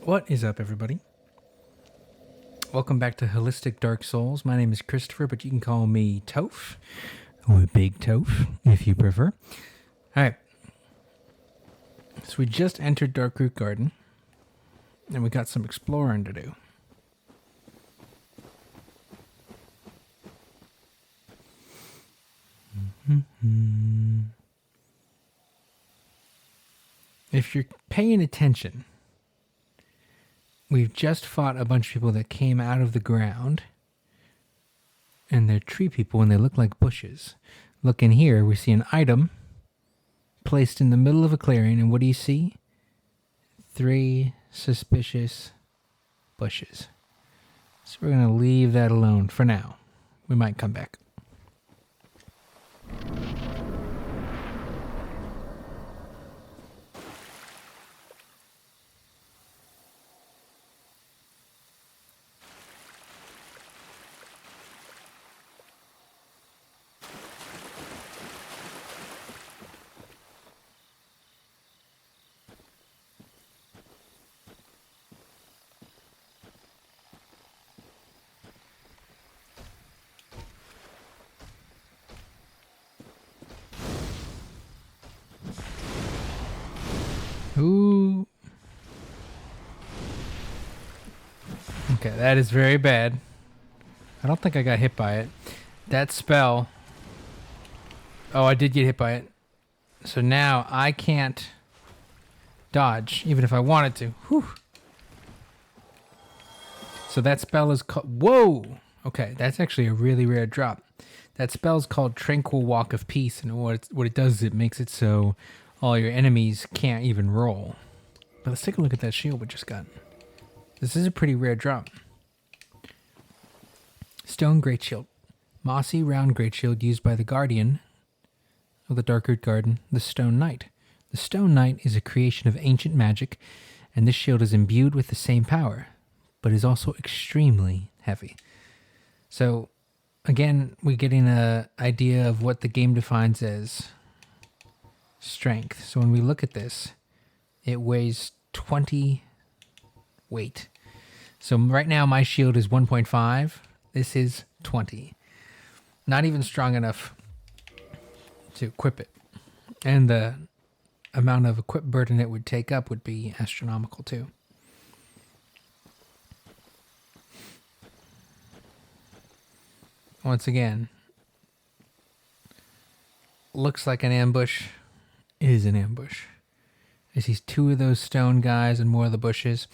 What is up, everybody? Welcome back to Holistic Dark Souls. My name is Christopher, but you can call me Toph, or Big Toph, if you prefer. Alright. So we just entered Darkroot Garden, and we got some exploring to do. If you're paying attention, we've just fought a bunch of people that came out of the ground, and they're tree people and they look like bushes. Look in here, we see an item placed in the middle of a clearing, and what do you see? 3 suspicious bushes. So we're going to leave that alone for now. We might come back. Ooh. Okay, that is very bad. I don't think I got hit by it. That spell... Oh, I did get hit by it. So now I can't dodge, even if I wanted to. Whew. So that spell is called... Whoa! Okay, that's actually a really rare drop. That spell is called Tranquil Walk of Peace, and what it does is it makes it so all your enemies can't even roll. But let's take a look at that shield we just got. This is a pretty rare drop. Stone Great Shield. Mossy round great shield used by the guardian of the Darkroot Garden, the Stone Knight. The Stone Knight is a creation of ancient magic, and this shield is imbued with the same power, but is also extremely heavy. So, again, we're getting an idea of what the game defines as strength. So when we look at this, it weighs 20 weight. So right now my shield is 1.5. This is 20. Not even strong enough to equip it. And the amount of equip burden it would take up would be astronomical too. Once again, looks like an ambush. It is an ambush. I see 2 of those stone guys and more of the bushes.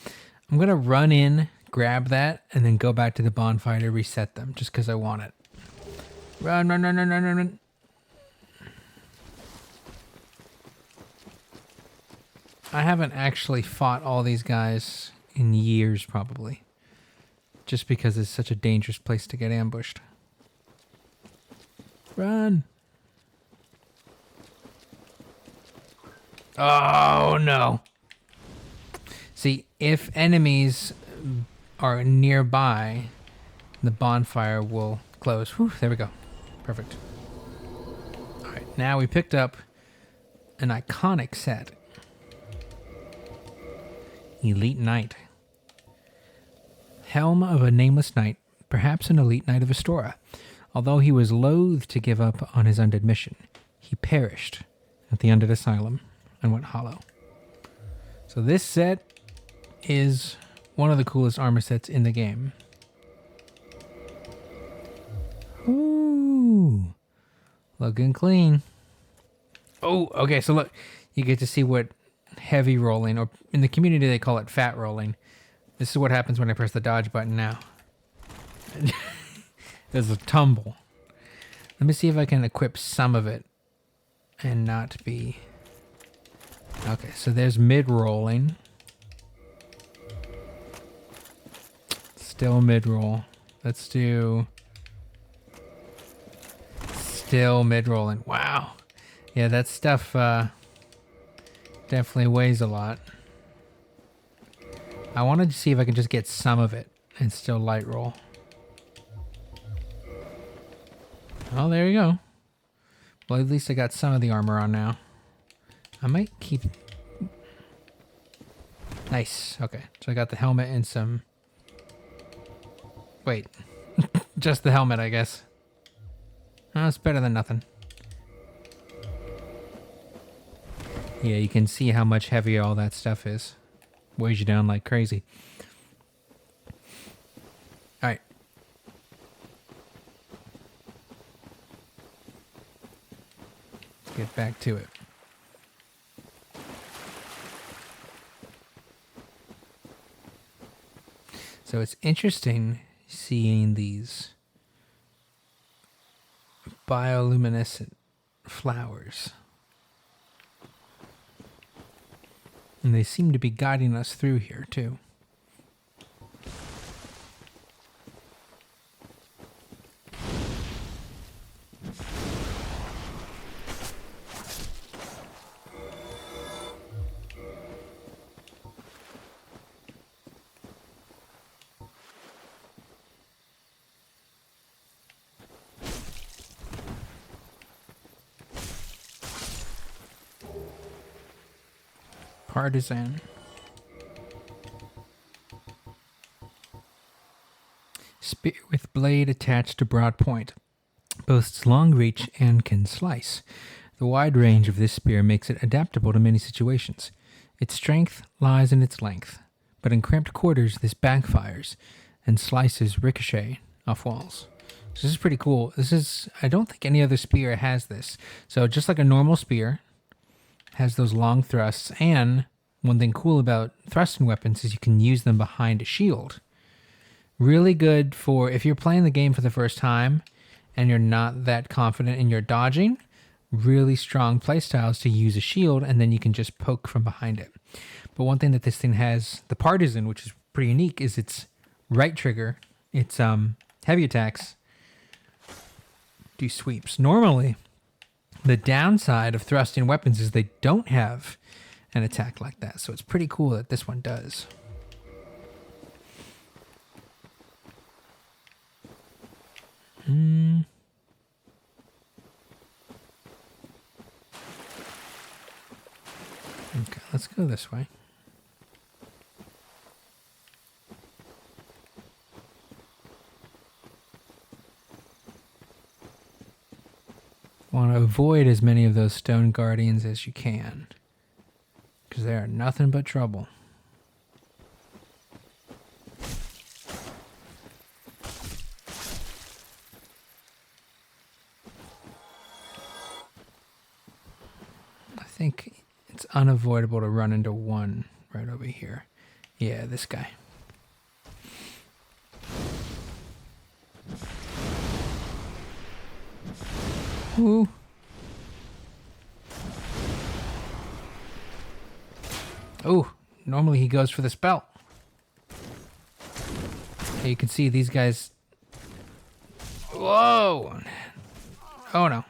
I'm going to run in, grab that, and then go back to the bonfire to reset them, just because I want it. Run, run, run, run, run, run, run. I haven't actually fought all these guys in years, probably. Just because it's such a dangerous place to get ambushed. Run. Oh, no. See, if enemies are nearby, the bonfire will close. Whew, there we go. Perfect. All right, now we picked up an iconic set. Elite Knight. Helm of a nameless knight, perhaps an elite knight of Astora. Although he was loath to give up on his undead mission, he perished at the undead asylum and went hollow. So this set is one of the coolest armor sets in the game. Ooh, looking clean. Oh, okay, so look, you get to see what heavy rolling, or in the community they call it fat rolling. This is what happens when I press the dodge button now. There's a tumble. Let me see if I can equip some of it and not be... Okay, so there's mid-rolling. Still mid-roll. Let's do... Still mid-rolling. Wow. Yeah, that stuff definitely weighs a lot. I wanted to see if I can just get some of it and still light roll. Oh, there you go. Well, at least I got some of the armor on now. I might keep... Nice. Okay. So I got the helmet and some... Wait. Just the helmet, I guess. Oh, it's better than nothing. Yeah, you can see how much heavier all that stuff is. Weighs you down like crazy. Alright. Let's get back to it. So it's interesting seeing these bioluminescent flowers. And they seem to be guiding us through here, too. Partisan. Spear with blade attached to broad point. Boasts long reach and can slice. The wide range of this spear makes it adaptable to many situations. Its strength lies in its length, but in cramped quarters this backfires and slices ricochet off walls. So this is pretty cool. I don't think any other spear has this. So just like a normal spear, has those long thrusts, and one thing cool about thrusting weapons is you can use them behind a shield. Really good for if you're playing the game for the first time and you're not that confident in your dodging. Really strong playstyles to use a shield, and then you can just poke from behind it. But one thing that this thing has, the Partisan, which is pretty unique, is its right trigger. Its heavy attacks do sweeps. Normally, the downside of thrusting weapons is they don't have an attack like that. So it's pretty cool that this one does. Okay, let's go this way. Want to avoid as many of those stone guardians as you can, because they are nothing but trouble. I think it's unavoidable to run into one right over here. Yeah, this guy. Ooh. Oh, normally he goes for the spell. Hey, you can see these guys. Whoa. Oh, no.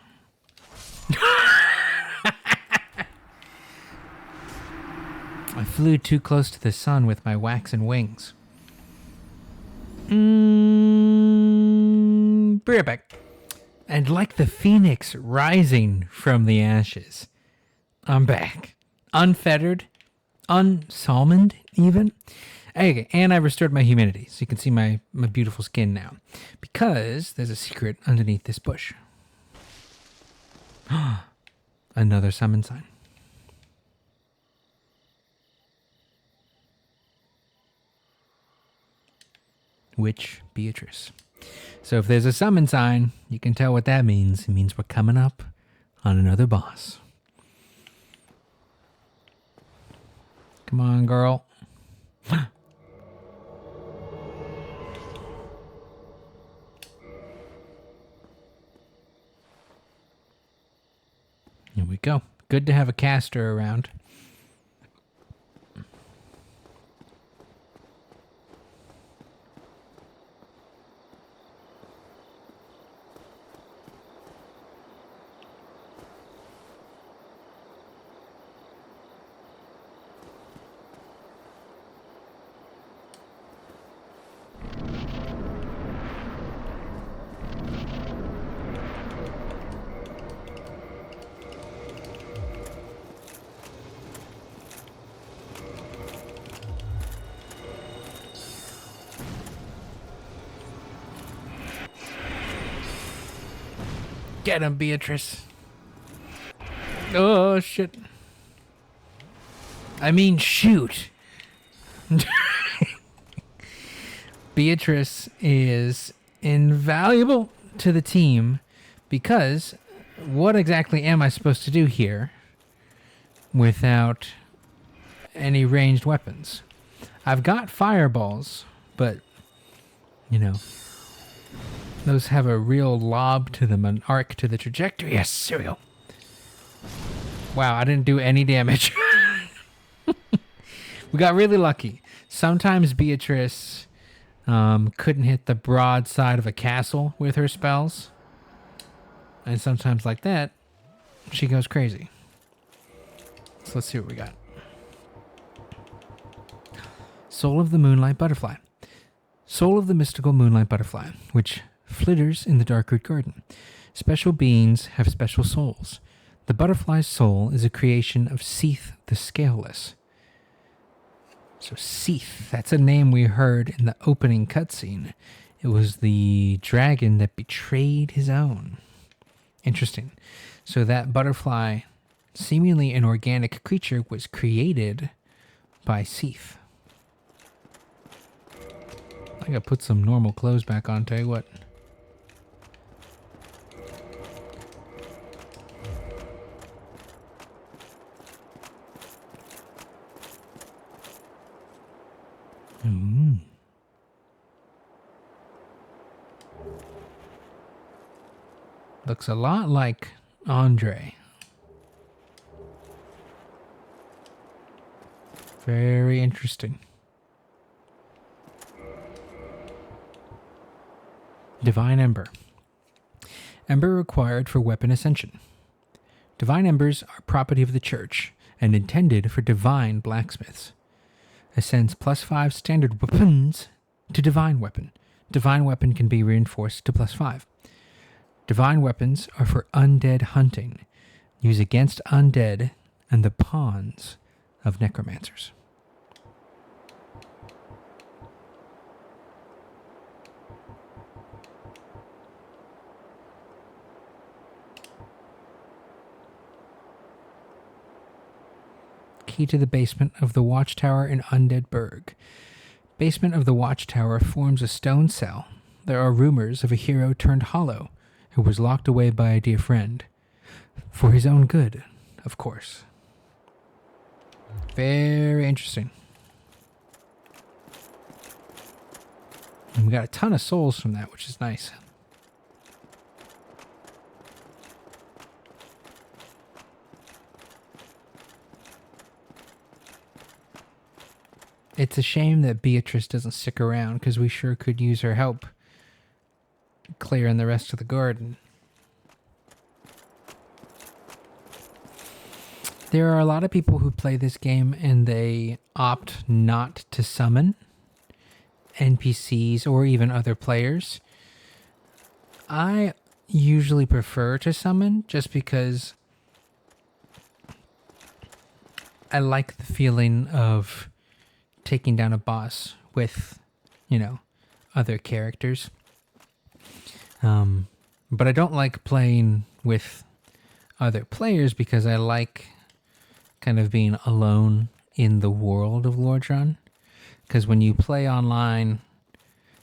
I flew too close to the sun with my waxen wings. Be right back. And like the phoenix rising from the ashes, I'm back. Unfettered, unsalmoned even. Okay, and I restored my humidity, so you can see my beautiful skin now. Because there's a secret underneath this bush. Another summon sign. Witch Beatrice. So if there's a summon sign, you can tell what that means. It means we're coming up on another boss. Come on, girl. Here we go. Good to have a caster around. Get him, Beatrice. Oh, shit. I mean, shoot. Beatrice is invaluable to the team because what exactly am I supposed to do here without any ranged weapons? I've got fireballs, but, you know, those have a real lob to them, an arc to the trajectory. Yes, cereal. Wow, I didn't do any damage. We got really lucky. Sometimes Beatrice couldn't hit the broad side of a castle with her spells. And sometimes like that, she goes crazy. So let's see what we got. Soul of the Moonlight Butterfly. Soul of the mystical moonlight butterfly, which flitters in the dark-root garden. Special beings have special souls. The butterfly's soul is a creation of Seath the Scaleless. So Seath, that's a name we heard in the opening cutscene. It was the dragon that betrayed his own. Interesting. So that butterfly, seemingly an organic creature, was created by Seath. I gotta put some normal clothes back on, tell you what. Looks a lot like Andre. Very interesting. Divine Ember. Ember required for weapon ascension. Divine Embers are property of the church and intended for divine blacksmiths. Ascends +5 standard weapons to divine weapon. Divine weapon can be reinforced to +5. Divine weapons are for undead hunting. Use against undead and the pawns of necromancers. Key to the basement of the Watchtower in Undead Burg. Basement of the Watchtower forms a stone cell. There are rumors of a hero turned hollow who was locked away by a dear friend. For his own good, of course. Very interesting. And we got a ton of souls from that, which is nice. It's a shame that Beatrice doesn't stick around because we sure could use her help clearing the rest of the garden. There are a lot of people who play this game and they opt not to summon NPCs or even other players. I usually prefer to summon just because I like the feeling of taking down a boss with, other characters. But I don't like playing with other players because I like kind of being alone in the world of Lordran. Because when you play online,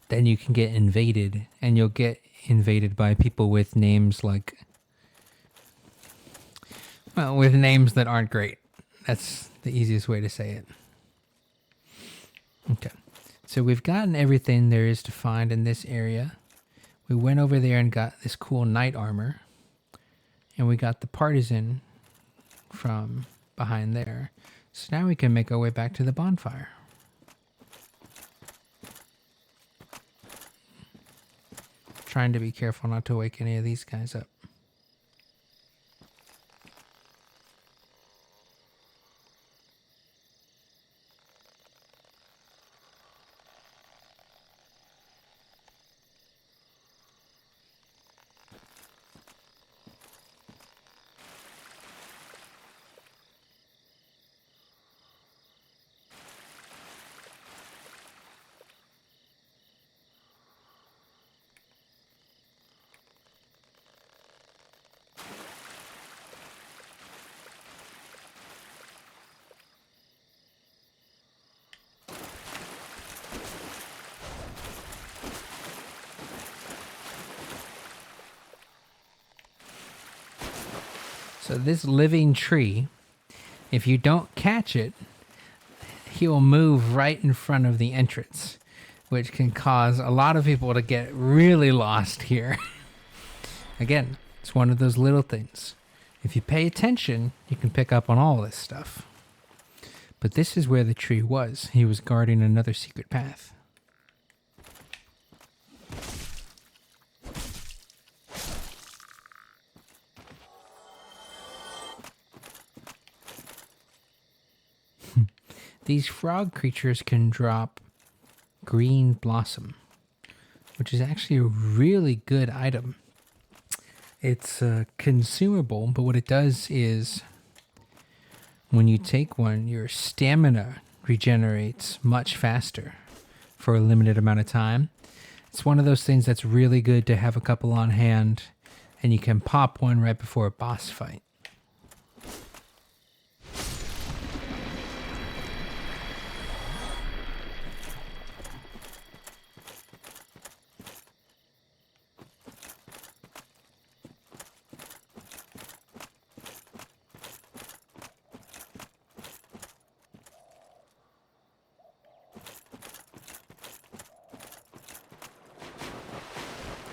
then you can get invaded, and you'll get invaded by people with names like, with names that aren't great. That's the easiest way to say it. Okay, so we've gotten everything there is to find in this area. We went over there and got this cool knight armor. And we got the partisan from behind there. So now we can make our way back to the bonfire. Trying to be careful not to wake any of these guys up. So this living tree, if you don't catch it, he will move right in front of the entrance, which can cause a lot of people to get really lost here. Again, it's one of those little things. If you pay attention, you can pick up on all this stuff. But this is where the tree was. He was guarding another secret path. These frog creatures can drop green blossom, which is actually a really good item. It's consumable, but what it does is when you take one, your stamina regenerates much faster for a limited amount of time. It's one of those things that's really good to have a couple on hand, and you can pop one right before a boss fight.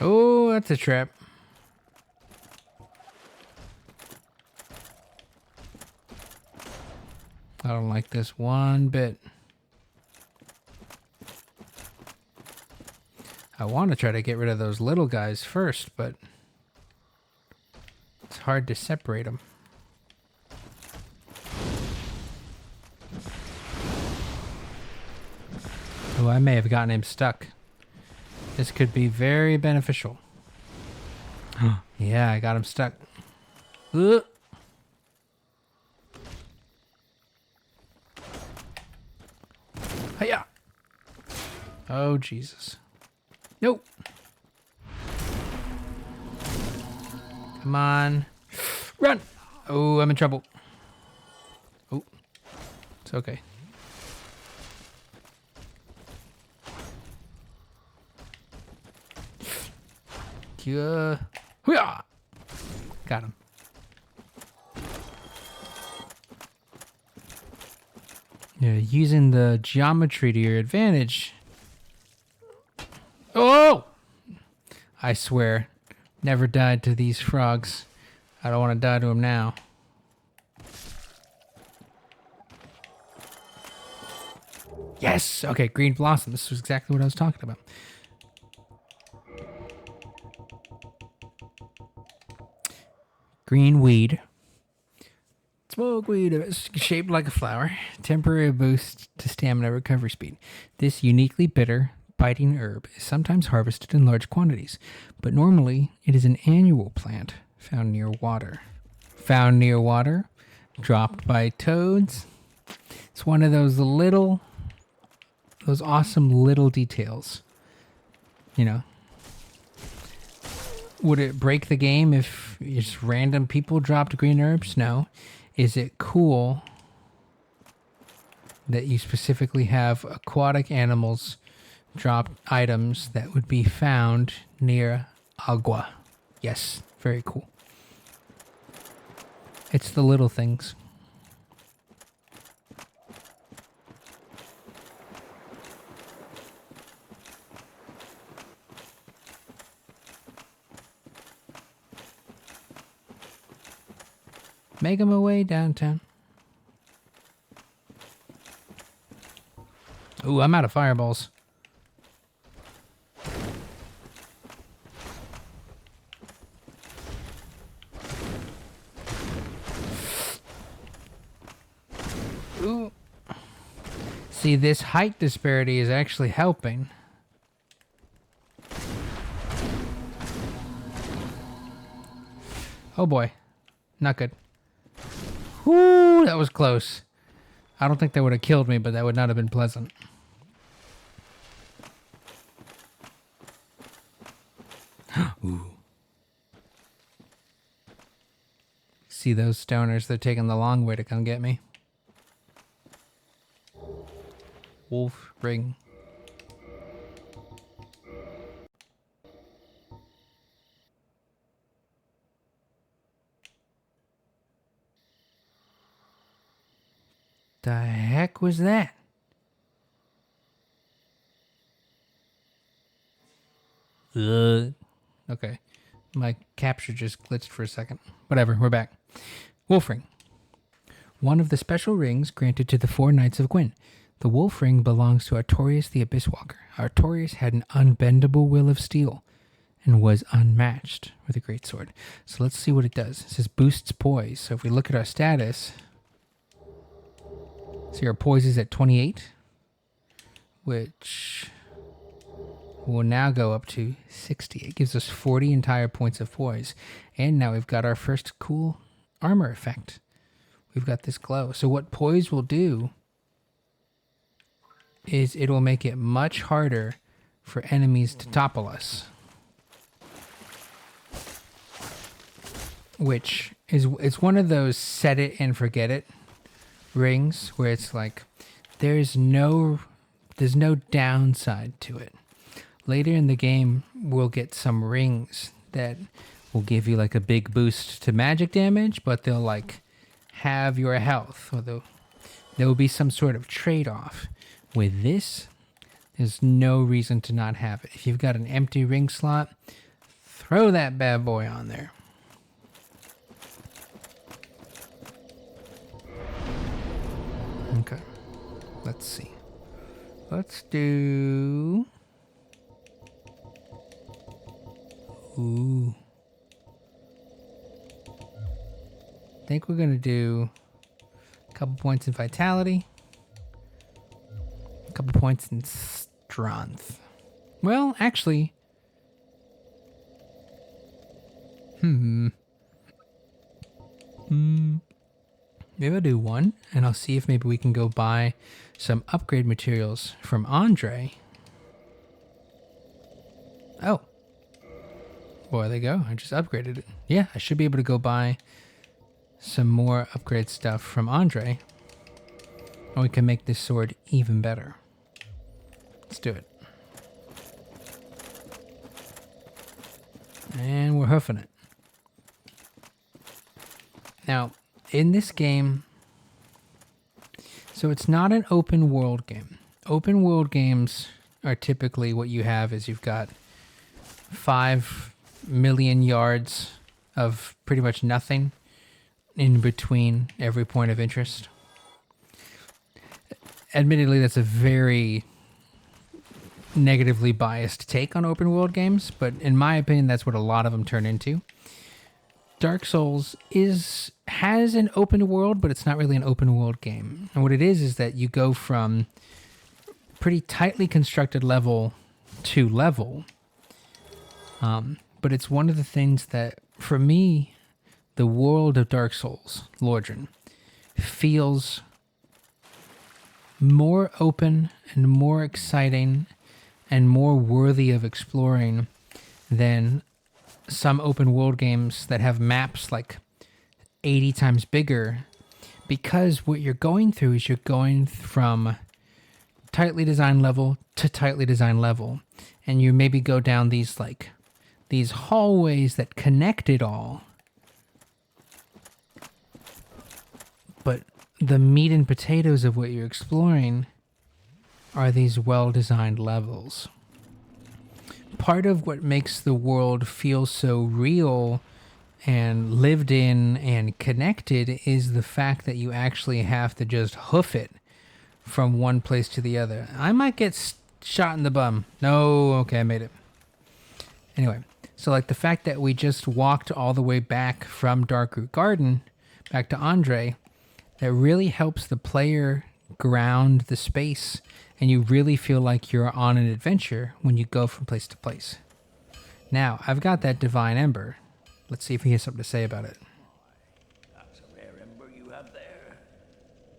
Oh, that's a trap. I don't like this one bit. I want to try to get rid of those little guys first, but it's hard to separate them. Oh, I may have gotten him stuck. This could be very beneficial. Yeah, I got him stuck. Hiya! Oh, Jesus. Nope. Come on. Run! Oh, I'm in trouble. Oh, it's okay. Yeah. Got him. Yeah, using the geometry to your advantage. Oh! I swear, never died to these frogs. I don't want to die to them now. Yes! Okay, green blossom. This was exactly what I was talking about. Green weed. Smoke weed shaped like a flower. Temporary boost to stamina recovery speed. This uniquely bitter, biting herb is sometimes harvested in large quantities, but normally it is an annual plant found near water. Found near water, dropped by toads. It's one of those awesome little details. You know, would it break the game if just random people dropped green herbs? No. Is it cool that you specifically have aquatic animals drop items that would be found near agua? Yes, very cool. It's the little things. Making my way downtown. Ooh, I'm out of fireballs. Ooh. See, this height disparity is actually helping. Oh boy. Not good. Whoo, that was close. I don't think that would have killed me, but that would not have been pleasant. Ooh. See those stoners? They're taking the long way to come get me. Wolf ring. The heck was that? Okay. My capture just glitched for a second. Whatever, we're back. Wolf Ring. One of the special rings granted to the 4 Knights of Gwyn. The Wolf Ring belongs to Artorius the Abyss Walker. Artorius had an unbendable will of steel and was unmatched with a great sword. So let's see what it does. It says boosts poise. So if we look at our status, see our poise is at 28, which will now go up to 60. It gives us 40 entire points of poise. And now we've got our first cool armor effect. We've got this glow. So what poise will do is it will make it much harder for enemies to topple us. Which is, it's one of those set it and forget it rings where it's like there's no downside to it. Later in the game, we'll get some rings that will give you like a big boost to magic damage, but they'll like have your health, or there will be some sort of trade-off. With this, there's no reason to not have it. If you've got an empty ring slot, throw that bad boy on there. Okay, let's see. Let's do... Ooh. I think we're going to do a couple points in vitality. A couple points in strength. Well, actually... Maybe I'll do 1, and I'll see if maybe we can go buy some upgrade materials from Andre. Oh. Boy, there you go. I just upgraded it. Yeah, I should be able to go buy some more upgrade stuff from Andre. And we can make this sword even better. Let's do it. And we're hoofing it. Now, in this game, so it's not an open world game. Open world games are typically what you have is you've got 5 million yards of pretty much nothing in between every point of interest. Admittedly, that's a very negatively biased take on open world games, but in my opinion, that's what a lot of them turn into. Dark Souls has an open world, but it's not really an open world game. And what it is that you go from pretty tightly constructed level to level. But it's one of the things that, for me, the world of Dark Souls, Lordran, feels more open and more exciting and more worthy of exploring than some open world games that have maps like 80 times bigger, because what you're going through is you're going from tightly designed level to tightly designed level, and you maybe go down these hallways that connect it all, but the meat and potatoes of what you're exploring are these well-designed levels. Part of what makes the world feel so real and lived in and connected is the fact that you actually have to just hoof it from one place to the other. I might get shot in the bum. No, okay, I made it. Anyway, so like the fact that we just walked all the way back from Darkroot Garden back to Andre, that really helps the player ground the space, and you really feel like you're on an adventure when you go from place to place. Now, I've got that Divine Ember. Let's see if he has something to say about it. That's a rare ember you have there.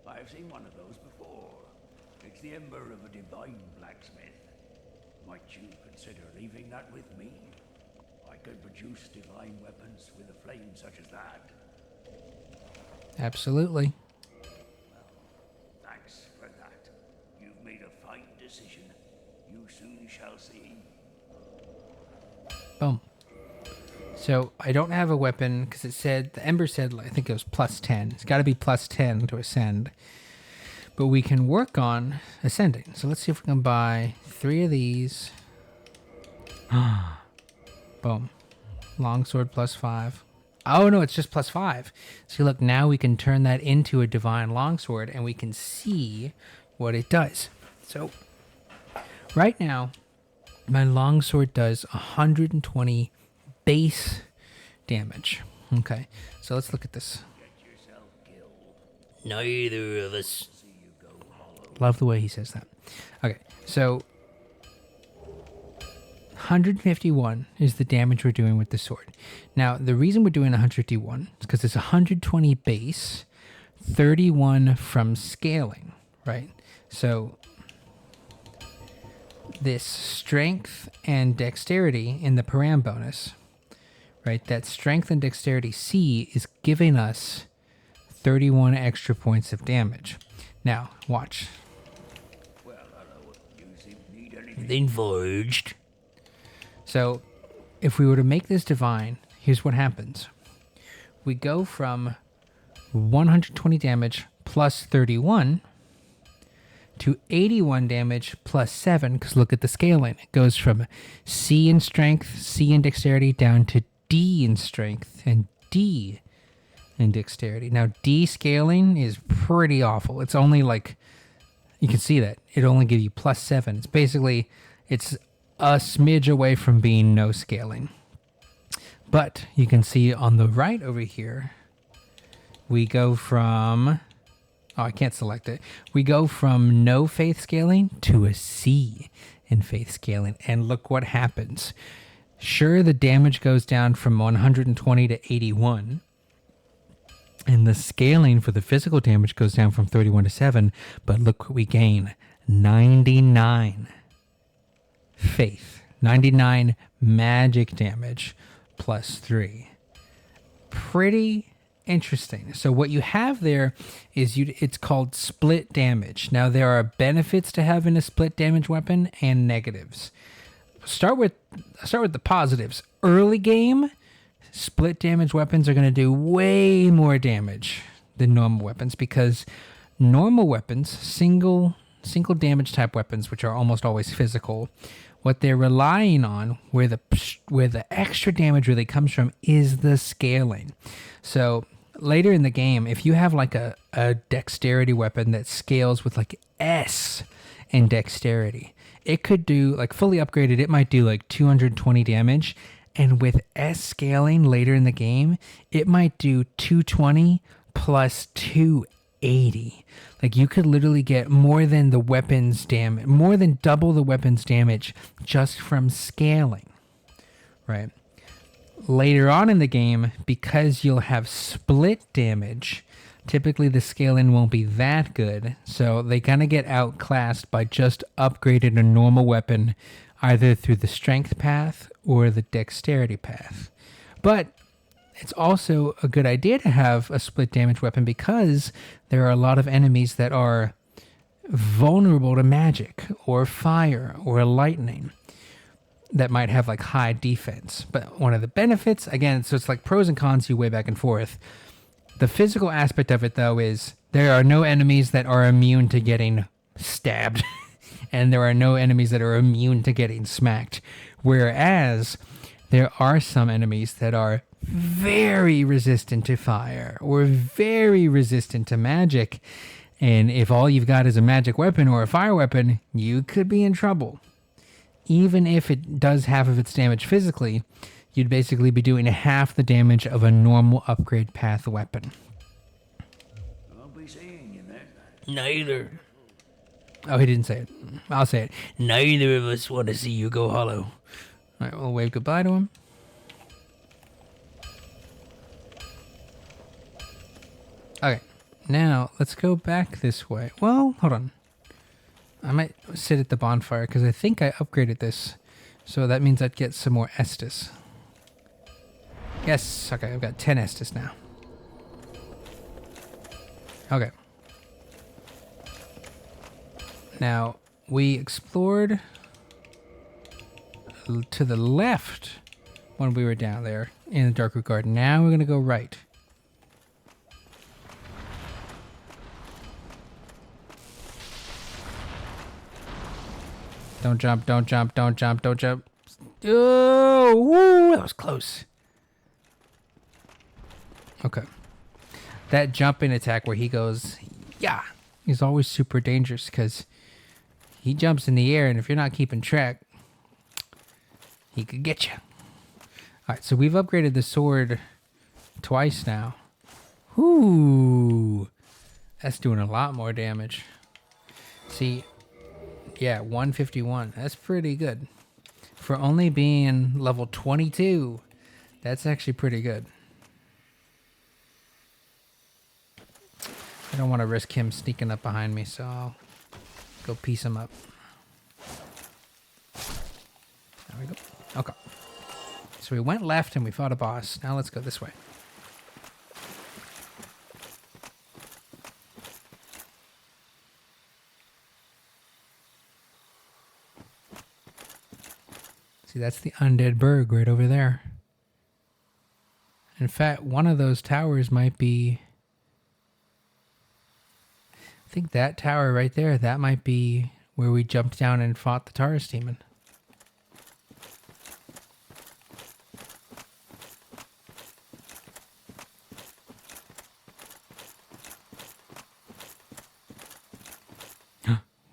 I've seen one of those before. It's the ember of a divine blacksmith. Might you consider leaving that with me? I could produce divine weapons with a flame such as that. Absolutely. Thanks for that. You've made a fine decision. You soon shall see. Boom. So I don't have a weapon because it said, the Ember said, I think it was +10. It's got to be +10 to ascend. But we can work on ascending. So let's see if we can buy 3 of these. Boom. Longsword +5. Oh no, it's just +5. See, look, now we can turn that into a divine longsword and we can see what it does. So right now, my longsword does 120 base damage. Okay, so let's look at this. Get yourself killed. Neither of us. See you go hollow. Love the way he says that. Okay, so 151 is the damage we're doing with the sword. Now, the reason we're doing 151 is because it's 120 base, 31 from scaling, right? So this strength and dexterity in the param bonus, right? That strength and dexterity C is giving us 31 extra points of damage. Now, watch. Well, hello. You seem to need anything. Then forged. So, if we were to make this divine, here's what happens. We go from 120 damage plus 31 to 81 damage plus 7, because look at the scaling. It goes from C in strength, C in dexterity, down to D in strength and D in dexterity. Now, D scaling is pretty awful. It's only like, you can see that. It only gives you +7. It's basically, it's a smidge away from being no scaling. But you can see on the right over here, we go from, oh, I can't select it. We go from no faith scaling to a C in faith scaling. And look what happens. Sure, the damage goes down from 120 to 81. And the scaling for the physical damage goes down from 31 to 7. But look what we gain. 99 faith. 99 magic damage plus 3. Pretty interesting. So what you have there is it's called split damage. Now there are benefits to having a split damage weapon and negatives. Start with the positives. Early game, split damage weapons are going to do way more damage than normal weapons, because normal weapons, single damage type weapons, which are almost always physical, what they're relying on, where the extra damage really comes from, is the scaling. So later in the game, if you have like a dexterity weapon that scales with like S in dexterity, it could do, like fully upgraded, it might do like 220 damage. And with S scaling later in the game, it might do 220 plus 280. Like you could literally get more than the weapon's damage, more than double the weapon's damage just from scaling, right? Later on in the game, because you'll have split damage, typically the scaling won't be that good. So they kind of get outclassed by just upgrading a normal weapon, either through the strength path or the dexterity path. But it's also a good idea to have a split damage weapon, because there are a lot of enemies that are vulnerable to magic or fire or lightning that might have like high defense. But one of the benefits, again, so it's like pros and cons, you weigh back and forth. The physical aspect of it, though, is there are no enemies that are immune to getting stabbed, and there are no enemies that are immune to getting smacked. Whereas there are some enemies that are very resistant to fire or very resistant to magic. And if all you've got is a magic weapon or a fire weapon, you could be in trouble. Even if it does half of its damage physically, you'd basically be doing half the damage of a normal upgrade path weapon. I'll be seeing you then. Neither. Oh, he didn't say it. I'll say it. Neither of us want to see you go hollow. All right, we'll wave goodbye to him. Okay, now let's go back this way. Well, hold on. I might sit at the bonfire because I think I upgraded this. So that means I'd get some more Estus. Yes, okay, I've got 10 Estus now. Okay. Now, we explored to the left when we were down there in the Darkroot Garden. Now we're going to go right. Don't jump, don't jump, don't jump, don't jump. Oh, woo, that was close. Okay. That jumping attack where he goes, yeah, is always super dangerous because he jumps in the air, and if you're not keeping track, he could get you. All right, so we've upgraded the sword twice now. Ooh, that's doing a lot more damage. See, yeah, 151. That's pretty good. For only being level 22, that's actually pretty good. I don't want to risk him sneaking up behind me, so I'll go piece him up. There we go. Okay. So we went left and we fought a boss. Now let's go this way. See, that's the undead berg right over there. In fact, one of those towers might be... I think that tower right there, that might be where we jumped down and fought the Taurus demon.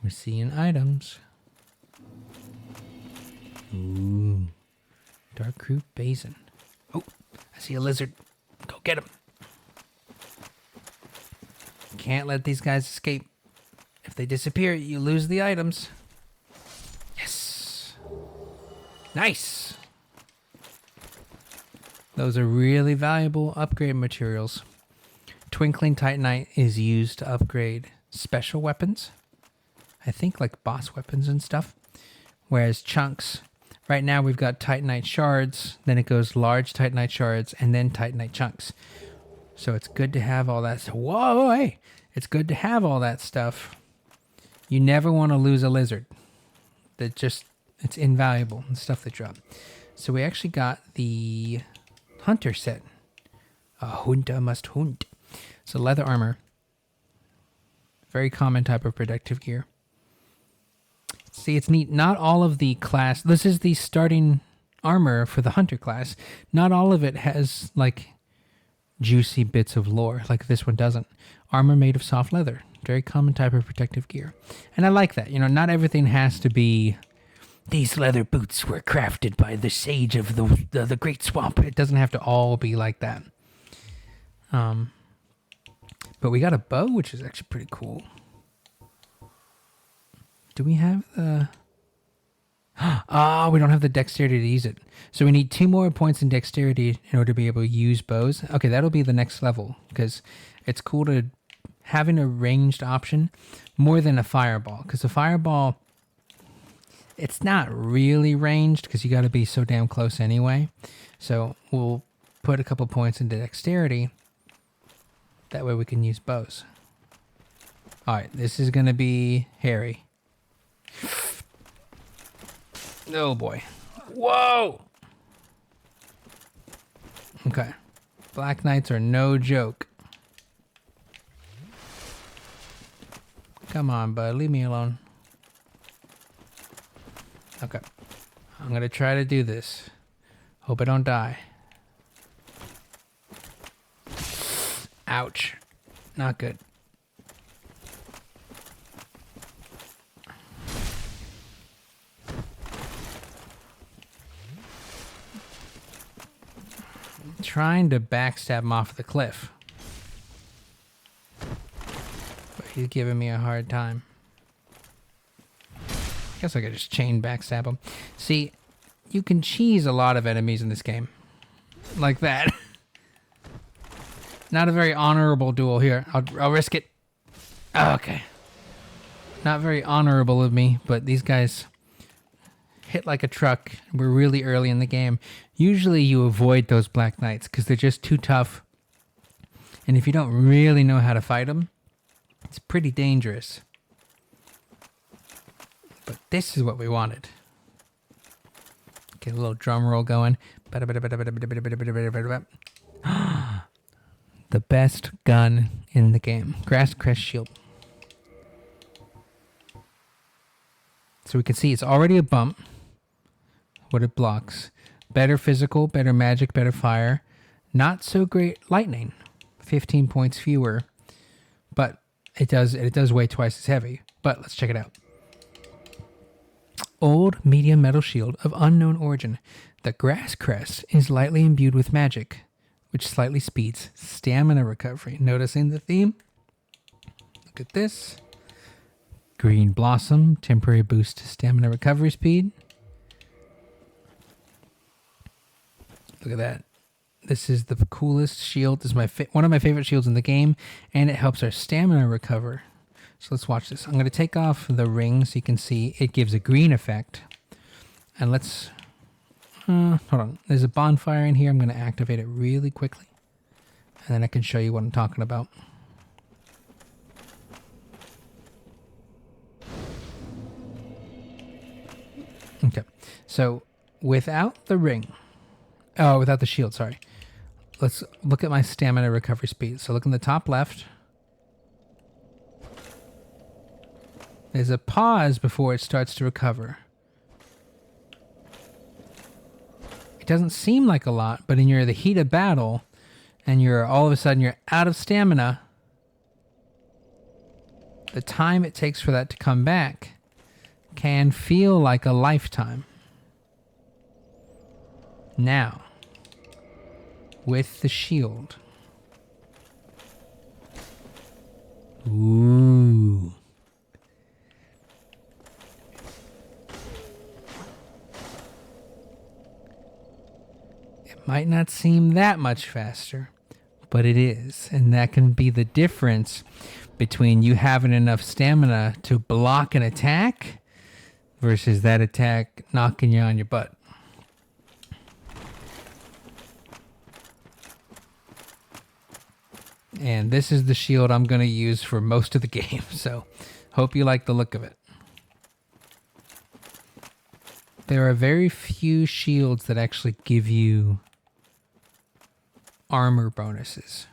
We're seeing items. Ooh. Dark Root Basin. Oh, I see a lizard. Go get him. Can't let these guys escape. If they disappear, you lose the items. Yes. Nice. Those are really valuable upgrade materials. Twinkling Titanite is used to upgrade special weapons. I think like boss weapons and stuff. Whereas chunks, right now we've got Titanite shards, then it goes large Titanite shards, and then Titanite chunks. So it's good to have all that stuff. Whoa, hey! It's good to have all that stuff. You never want to lose a lizard. It's invaluable, the stuff they drop. So we actually got the hunter set. A hunter must hunt. So leather armor. Very common type of protective gear. See, it's neat. Not all of the class... This is the starting armor for the hunter class. Not all of it has, like, juicy bits of lore, like this one doesn't. Armor made of soft leather. Very common type of protective gear. And I like that. You know, not everything has to be... These leather boots were crafted by the sage of the Great Swamp. It doesn't have to all be like that. But we got a bow, which is actually pretty cool. Do we have the... we don't have the dexterity to use it. So we need 2 more points in dexterity in order to be able to use bows. Okay, that'll be the next level, because it's cool to having a ranged option more than a fireball. Because a fireball, it's not really ranged, because you got to be so damn close anyway. So we'll put a couple points into dexterity. That way we can use bows. Alright, this is going to be hairy. Oh boy. Whoa! Okay. Black Knights are no joke. Come on, bud. Leave me alone. Okay. I'm gonna try to do this. Hope I don't die. Ouch. Not good. Trying to backstab him off the cliff. But he's giving me a hard time. I guess I could just chain backstab him. See, you can cheese a lot of enemies in this game. Like that. Not a very honorable duel here. I'll risk it. Okay. Not very honorable of me, but these guys hit like a truck. We're really early in the game. Usually you avoid those Black Knights because they're just too tough. And if you don't really know how to fight them, it's pretty dangerous. But this is what we wanted. Get a little drum roll going. The best gun in the game. Grass Crest Shield. So we can see it's already a bump. What it blocks. Better physical, better magic, better fire. Not so great lightning. 15 points fewer. But it does weigh twice as heavy. But let's check it out. Old medium metal shield of unknown origin. The grass crest is lightly imbued with magic, which slightly speeds stamina recovery. Noticing the theme? Look at this. Green blossom, temporary boost to stamina recovery speed. Look at that. This is the coolest shield. This is one of my favorite shields in the game, and it helps our stamina recover. So let's watch this. I'm going to take off the ring so you can see it gives a green effect. And let's... hold on. There's a bonfire in here. I'm going to activate it really quickly. And then I can show you what I'm talking about. Okay. So without the ring... Oh, without the shield, sorry. Let's look at my stamina recovery speed. So look in the top left. There's a pause before it starts to recover. It doesn't seem like a lot, but in the heat of battle, and all of a sudden you're out of stamina, the time it takes for that to come back can feel like a lifetime. Now, with the shield. Ooh. It might not seem that much faster, but it is. And that can be the difference between you having enough stamina to block an attack versus that attack knocking you on your butt. And this is the shield I'm going to use for most of the game, so hope you like the look of it. There are very few shields that actually give you armor bonuses.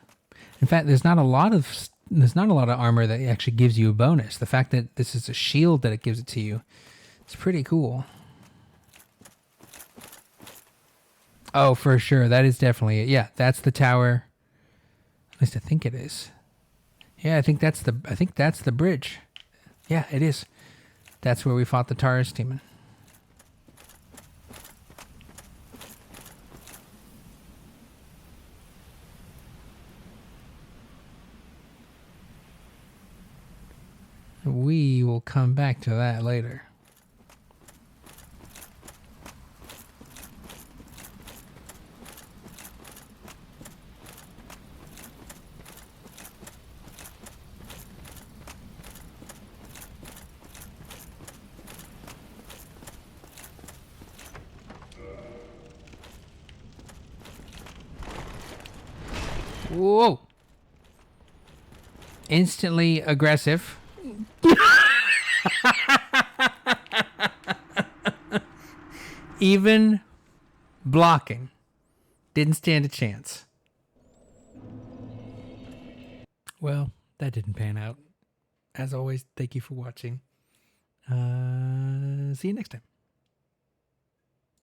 In fact, there's not a lot of armor that actually gives you a bonus. The fact that this is a shield that it gives it to you, it's pretty cool. Oh, for sure, that is definitely it. Yeah, that's the tower. At least I think it is. Yeah, I think that's the bridge. Yeah, it is. That's where we fought the Taurus demon. We will come back to that later. Whoa! Instantly aggressive. Even blocking didn't stand a chance. Well, that didn't pan out. As always, thank you for watching. See you next time.